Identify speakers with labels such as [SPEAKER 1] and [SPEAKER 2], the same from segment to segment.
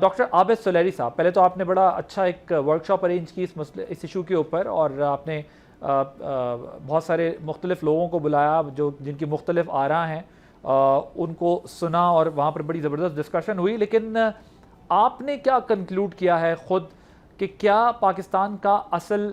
[SPEAKER 1] Doctor عابد سلیری صاحب، پہلے تو آپ نے بڑا اچھا ایک ورکشاپ ارینج کی اس ایشو کے اوپر، اور آپ نے بہت سارے مختلف لوگوں کو بلایا جن کی مختلف آراء ہیں، ان کو سنا اور وہاں پر بڑی زبردست ڈسکشن ہوئی. لیکن آپ نے کیا کنکلوڈ کیا ہے خود کہ کیا پاکستان کا اصل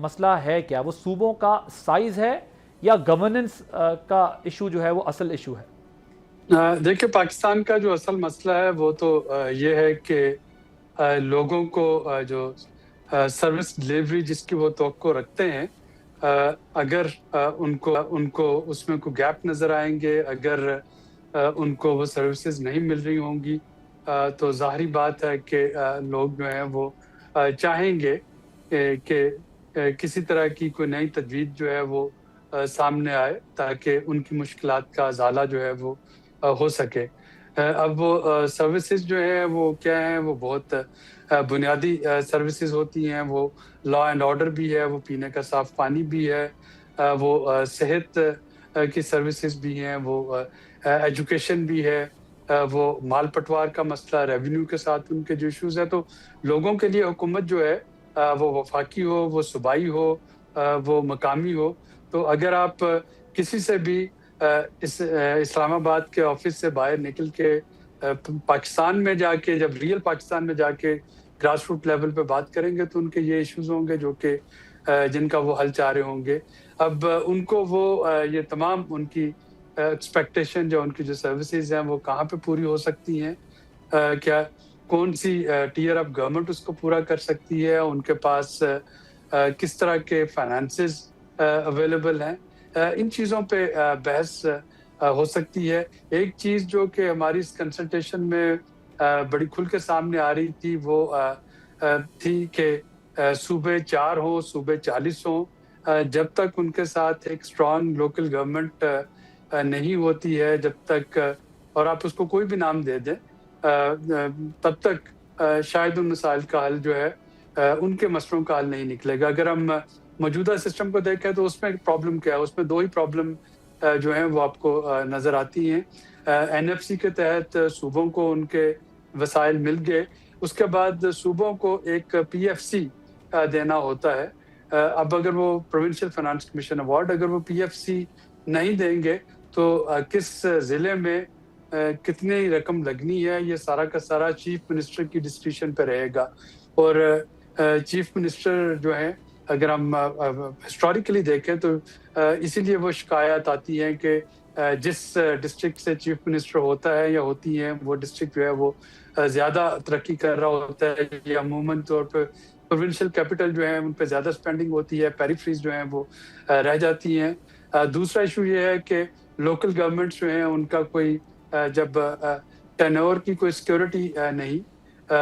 [SPEAKER 1] مسئلہ ہے؟ کیا وہ صوبوں کا سائز ہے یا گورننس کا ایشو جو ہے وہ اصل ایشو ہے؟
[SPEAKER 2] دیکھیں، پاکستان کا جو اصل مسئلہ ہے وہ تو یہ ہے کہ لوگوں کو جو سروس ڈلیوری جس کی وہ توقع رکھتے ہیں، اگر ان کو اس میں کوئی گیپ نظر آئیں گے، اگر ان کو وہ سروسز نہیں مل رہی ہوں گی، تو ظاہری بات ہے کہ لوگ جو ہیں وہ چاہیں گے کہ کسی طرح کی کوئی نئی تجویز جو ہے وہ سامنے آئے تاکہ ان کی مشکلات کا ازالہ جو ہے وہ ہو سکے. اب وہ سروسز جو ہیں وہ کیا ہیں، وہ بہت بنیادی سروسز ہوتی ہیں. وہ لا اینڈ آرڈر بھی ہے، وہ پینے کا صاف پانی بھی ہے، وہ صحت کی سروسز بھی ہیں، وہ ایجوکیشن بھی ہے، وہ مال پٹوار کا مسئلہ، ریونیو کے ساتھ ان کے جو ایشوز ہیں. تو لوگوں کے لیے حکومت جو ہے وہ وفاقی ہو، وہ صوبائی ہو، وہ مقامی ہو. تو اگر آپ کسی سے بھی اسلام آباد کے آفس سے باہر نکل کے پاکستان میں جا کے، جب ریئل پاکستان میں جا کے گراس روٹ لیول پہ بات کریں گے، تو ان کے یہ ایشوز ہوں گے جو کہ جن کا وہ حل چاہ رہے ہوں گے. اب ان کو وہ یہ تمام ان کی ایکسپیکٹیشن جو ان کی جو سروسز ہیں وہ کہاں پہ پوری ہو سکتی ہیں، کیا کون سی ٹیئر اپ گورنمنٹ اس کو پورا کر سکتی ہے، ان کے پاس کس طرح کے فائنانسز اویلیبل ہیں، ان چیزوں پہ بحث ہو سکتی ہے. ایک چیز جو کہ ہماری اس کنسلٹیشن میں بڑی کھل کے سامنے آ رہی تھی وہ تھی کہ صوبے 4 ہوں، صوبے 40 ہوں، جب تک ان کے ساتھ ایک اسٹرانگ لوکل گورنمنٹ نہیں ہوتی ہے، جب تک اور آپ اس کو کوئی بھی نام دے دیں، تب تک شاید ان مسائل کا حل جو ہے ان کے مسئلوں کا حل نہیں نکلے گا. اگر ہم موجودہ سسٹم کو دیکھیں تو اس میں پرابلم کیا ہے؟ اس میں 2 ہی پرابلم جو ہیں وہ آپ کو نظر آتی ہیں. NFC کے تحت صوبوں کو ان کے وسائل مل گئے، اس کے بعد صوبوں کو ایک PFC دینا ہوتا ہے. اب اگر وہ پروونشل فائنانس کمیشن ایوارڈ اگر وہ PFC نہیں دیں گے تو کس ضلع میں کتنی رقم لگنی ہے، یہ سارا کا سارا چیف منسٹر کی ڈسکریشن پہ رہے گا. اور چیف منسٹر جو ہیں، اگر ہم ہسٹوریکلی دیکھیں تو اسی لیے وہ شکایات آتی ہیں کہ جس ڈسٹرکٹ سے چیف منسٹر ہوتا ہے یا ہوتی ہیں، وہ ڈسٹرکٹ جو ہے وہ زیادہ ترقی کر رہا ہوتا ہے، یا عموماً طور پہ پروونشل کیپٹل جو ہیں ان پہ زیادہ سپینڈنگ ہوتی ہے، پیریفریز جو ہیں وہ رہ جاتی ہیں. دوسرا ایشو یہ ہے کہ لوکل گورنمنٹس جو ہیں ان کا کوئی جب ٹرن اوور کی کوئی سیکورٹی نہیں،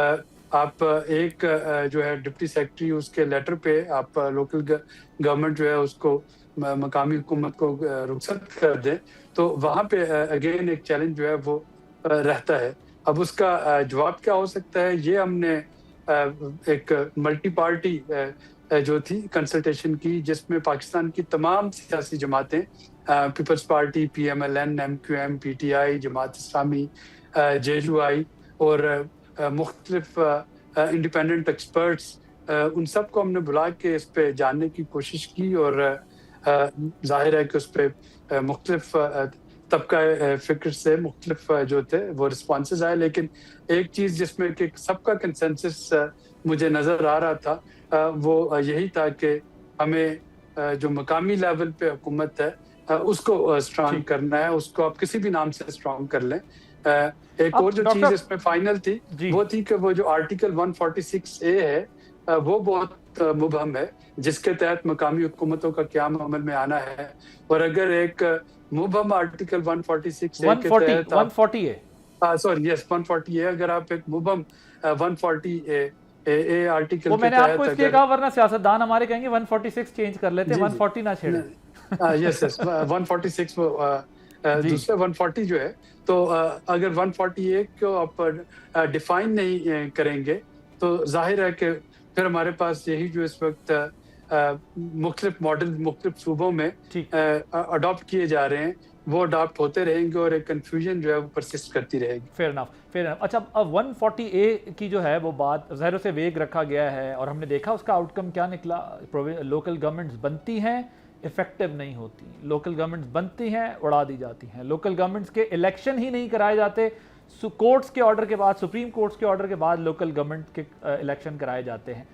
[SPEAKER 2] آپ ایک جو ہے ڈپٹی سیکرٹری اس کے لیٹر پہ آپ لوکل گورنمنٹ جو ہے اس کو مقامی حکومت کو رخصت کر دیں، تو وہاں پہ اگین ایک چیلنج جو ہے وہ رہتا ہے. اب اس کا جواب کیا ہو سکتا ہے؟ یہ ہم نے ایک ملٹی پارٹی جو تھی کنسلٹیشن کی، جس میں پاکستان کی تمام سیاسی جماعتیں، peoples party, PMLN، MQM، PTI، Jamaat Islami, JUI اور مختلف انڈیپینڈنٹ ایکسپرٹس، ان سب کو ہم نے بلا کے اس پہ جاننے کی کوشش کی. اور ظاہر ہے کہ اس پہ مختلف طبقہ فکر سے مختلف جو تھے وہ رسپانسز آئے. لیکن ایک چیز جس میں کہ سب کا کنسنسس مجھے نظر آ رہا تھا وہ یہی تھا کہ ہمیں جو مقامی لیول پہ حکومت ہے اس کو اسٹرانگ کرنا ہے. اس کو آپ کسی بھی نام سے اسٹرانگ کر لیں. ایک اور جو چیز اس میں فائنل تھی وہ تھی کہ وہ جو آرٹیکل 146A ہے وہ بہت مبہم ہے، جس کے تحت مقامی حکومتوں کا قیام عمل میں آنا ہے. اور اگر ایک مبہم آرٹیکل 146A کے تحت 140 اگر آپ ایک مبہم 140A آرٹیکل
[SPEAKER 1] وہ
[SPEAKER 2] کے
[SPEAKER 1] میں نے آپ کو
[SPEAKER 2] تحت
[SPEAKER 1] اس لیے کہا، ورنہ سیاستدان ہمارے کہیں گے 146 چینج کر لیتے، 140 نہ چھیڑیں.
[SPEAKER 2] یس 146 دوسرے 140 جو ہے، تو اگر 148 کو آپ ڈیفائن نہیں کریں گے تو ظاہر ہے کہ پھر ہمارے پاس یہی جو اس وقت مختلف ماڈل مختلف صوبوں میں اڈاپٹ کیے جا رہے ہیں وہ اڈاپٹ ہوتے رہیں گے اور ایک کنفیوژن جو ہے وہ پرسسٹ کرتی رہے گی.
[SPEAKER 1] Fair enough. اچھا اب 140A کی جو ہے وہ بات ظاہر سے ویگ رکھا گیا ہے اور ہم نے دیکھا اس کا آؤٹ کم کیا نکلا. لوکل گورنمنٹس بنتی ہیں افیکٹو نہیں ہوتی, لوکل گورنمنٹس بنتی ہیں اڑا دی جاتی ہیں, لوکل گورنمنٹس کے الیکشن ہی نہیں کرائے جاتے, کورٹس کے آرڈر کے بعد, سپریم کورٹس کے آرڈر کے بعد لوکل گورنمنٹ کے الیکشن کرائے جاتے ہیں.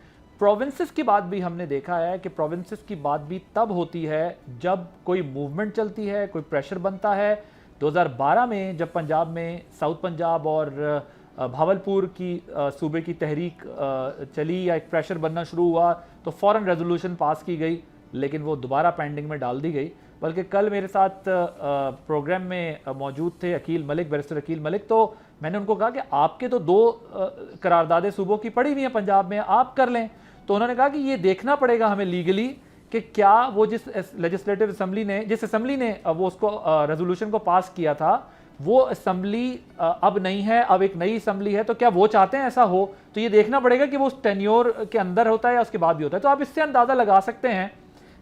[SPEAKER 1] پروونسز کی بات بھی ہم نے دیکھا ہے کہ پروونسز کی بات بھی تب ہوتی ہے جب کوئی موومنٹ چلتی ہے, کوئی پریشر بنتا ہے. 2012 میں جب پنجاب میں ساؤتھ پنجاب اور بھاولپور کی صوبے کی تحریک چلی یا ایک پریشر بننا شروع ہوا تو فوراً ریزولوشن پاس کی گئی, لیکن وہ دوبارہ پینڈنگ میں ڈال دی گئی. بلکہ کل میرے ساتھ پروگرام میں موجود تھے عقیل ملک, بیرسٹر عقیل ملک, تو میں نے ان کو کہا کہ آپ کے تو 2 قراردادیں صوبوں کی پڑی ہوئی ہیں پنجاب میں, آپ کر لیں. تو انہوں نے کہا کہ یہ دیکھنا پڑے گا ہمیں لیگلی کہ کیا وہ جس لیجسلیٹو اسمبلی نے, جس اسمبلی نے وہ اس کو ریزولوشن کو پاس کیا تھا, وہ اسمبلی اب نہیں ہے, اب ایک نئی اسمبلی ہے, تو کیا وہ چاہتے ہیں ایسا ہو. تو یہ دیکھنا پڑے گا کہ وہ اس ٹینیور کے اندر ہوتا ہے یا اس کے بعد بھی ہوتا ہے. تو آپ اس سے اندازہ لگا سکتے ہیں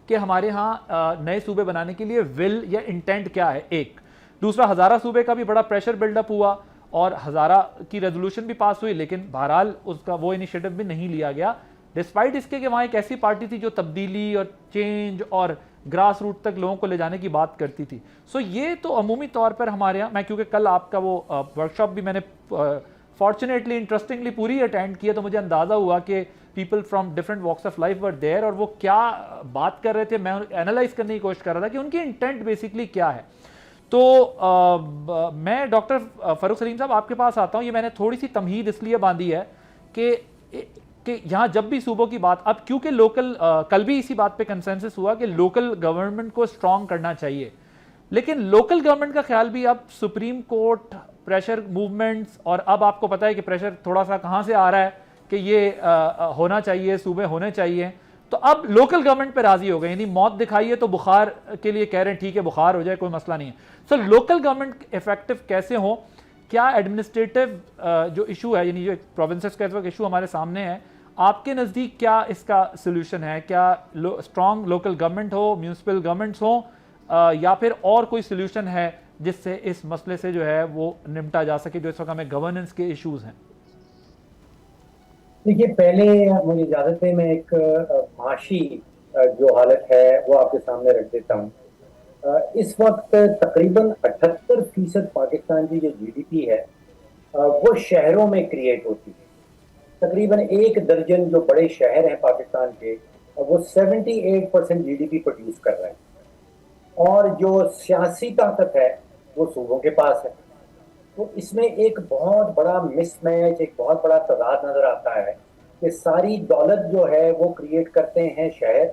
[SPEAKER 1] کہ ہمارے ہاں نئے صوبے بنانے کے لیے ول یا انٹینٹ کیا ہے. ایک دوسرا, ہزارہ صوبے کا بھی بڑا پریشر بلڈ اپ ہوا اور ہزارہ کی ریزولوشن بھی پاس ہوئی, لیکن بہرحال اس کا وہ انیشیٹو بھی نہیں لیا گیا, ڈسپائٹ اس کے کہ وہاں ایک ایسی پارٹی تھی جو تبدیلی اور چینج اور گراس روٹ تک لوگوں کو لے جانے کی بات کرتی تھی. سو یہ تو عمومی طور پر ہمارے یہاں, میں کیونکہ کل آپ کا وہ ورکشاپ بھی میں نے فارچونیٹلی انٹرسٹنگلی پوری اٹینڈ کیا, تو مجھے اندازہ ہوا کہ people from different walks of life were there, اور وہ کیا بات کر رہے تھے میں اینالائز کرنے کی کوشش کر رہا تھا کہ ان کی انٹینٹ بیسکلی کیا ہے. تو میں ڈاکٹر فاروق سلیم صاحب آپ کے پاس آتا ہوں. یہ میں نے تھوڑی سی تمہید اس لیے باندھی ہے کہ یہاں جب بھی صوبوں کی بات, اب کیونکہ لوکل, کل بھی اسی بات پہ کنسنسس ہوا کہ لوکل گورنمنٹ کو اسٹرانگ کرنا چاہیے, لیکن لوکل گورنمنٹ کا خیال بھی اب سپریم کورٹ, پریشر موومنٹس, اور اب آپ کو پتہ ہے کہ پریشر تھوڑا سا کہاں سے آ رہا ہے کہ یہ ہونا چاہیے, صوبے ہونے چاہیے, تو اب لوکل گورنمنٹ پہ راضی ہو گئے. یعنی موت دکھائیے تو بخار کے لیے کہہ رہے ہیں ٹھیک ہے بخار ہو جائے کوئی مسئلہ نہیں ہے. سو لوکل گورنمنٹ افیکٹو کیسے ہوں, کیا ایڈمنسٹریٹو جو ایشو ہے, یعنی جو پروونسز کا ایشو ہمارے سامنے ہے, آپ کے نزدیک کیا اس کا سلوشن ہے؟ کیا اسٹرانگ لوکل گورنمنٹ ہو, میونسپل گورنمنٹس ہوں, یا پھر اور کوئی سلوشن ہے جس سے اس مسئلے سے جو ہے وہ نمٹا جا سکے جو اس وقت ہمیں گورننس کے ایشوز ہیں؟
[SPEAKER 3] دیکھیے, پہلے مجھے اجازت ہے میں ایک معاشی جو حالت ہے وہ آپ کے سامنے رکھ دیتا ہوں. اس وقت تقریباً 78% پاکستان کی جو جی ڈی پی ہے وہ شہروں میں کریٹ ہوتی ہے. تقریباً 1 درجن جو بڑے شہر ہیں پاکستان کے وہ 78% جی ڈی پی پروڈیوس کر رہے ہیں, اور جو سیاسی طاقت ہے وہ صوبوں کے پاس ہے. تو اس میں ایک بہت بڑا مس میچ, ایک بہت بڑا تضاد نظر آتا ہے کہ ساری دولت جو ہے وہ کریٹ کرتے ہیں شہر,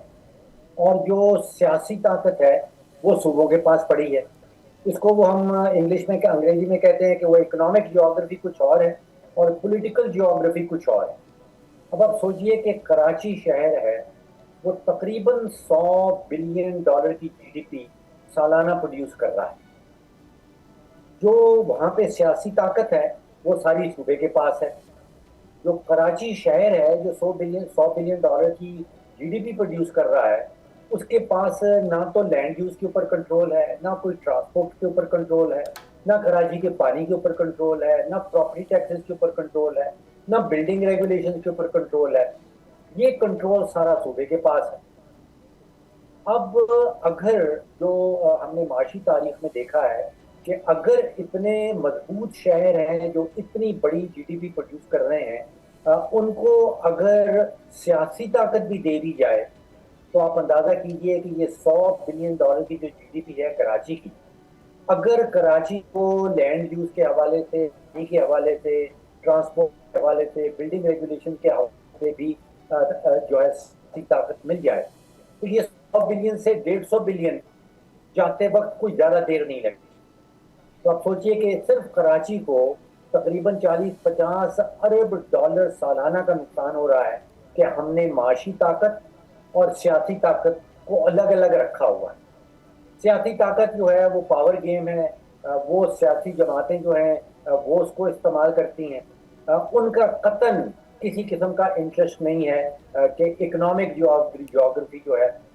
[SPEAKER 3] اور جو سیاسی طاقت ہے وہ صوبوں کے پاس پڑی ہے. اس کو وہ ہم انگلش میں انگریزی میں کہتے ہیں کہ وہ اکنامک جیوگرافی کچھ اور ہے اور پولیٹیکل جیوگرافی کچھ اور ہے. اب آپ سوچئے کہ کراچی شہر ہے وہ تقریباً $100 بلین کی جی ڈی پی سالانہ پروڈیوس کر رہا ہے. جو وہاں پہ سیاسی طاقت ہے وہ ساری صوبے کے پاس ہے. جو کراچی شہر ہے جو $100 بلین کی جی ڈی پی پروڈیوس کر رہا ہے, اس کے پاس نہ تو لینڈ یوز کے اوپر کنٹرول ہے, نہ کوئی ٹرانسپورٹ کے اوپر کنٹرول ہے, نہ کراچی کے پانی کے اوپر کنٹرول ہے, نہ پراپرٹی ٹیکسز کے اوپر کنٹرول ہے, نہ بلڈنگ ریگولیشن کے اوپر کنٹرول ہے. یہ کنٹرول سارا صوبے کے پاس ہے. اب اگر جو ہم نے معاشی تاریخ میں دیکھا ہے کہ اگر اتنے مضبوط شہر ہیں جو اتنی بڑی جی ڈی پی پروڈیوس کر رہے ہیں, ان کو اگر سیاسی طاقت بھی دے دی جائے تو آپ اندازہ کیجئے کہ یہ $100 بلین کی جو جی ڈی پی ہے کراچی کی, اگر کراچی کو لینڈ یوز کے حوالے سے, پانی کے حوالے سے, ٹرانسپورٹ کے حوالے سے, بلڈنگ ریگولیشن کے حوالے سے بھی جو ہے سیاسی طاقت مل جائے تو یہ 100 بلین سے 150 بلین جاتے وقت کوئی زیادہ دیر نہیں لگتی. تو آپ سوچئے کہ صرف کراچی کو تقریباً $40-50 ارب سالانہ کا نقصان ہو رہا ہے کہ ہم نے معاشی طاقت اور سیاسی طاقت کو الگ الگ رکھا ہوا ہے. سیاسی طاقت جو ہے وہ پاور گیم ہے, وہ سیاسی جماعتیں جو ہیں وہ اس کو استعمال کرتی ہیں. ان کا قطعاً کسی قسم کا انٹرسٹ نہیں ہے کہ اکنامک جیوگرافی جو ہے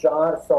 [SPEAKER 3] 400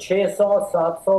[SPEAKER 3] 600-700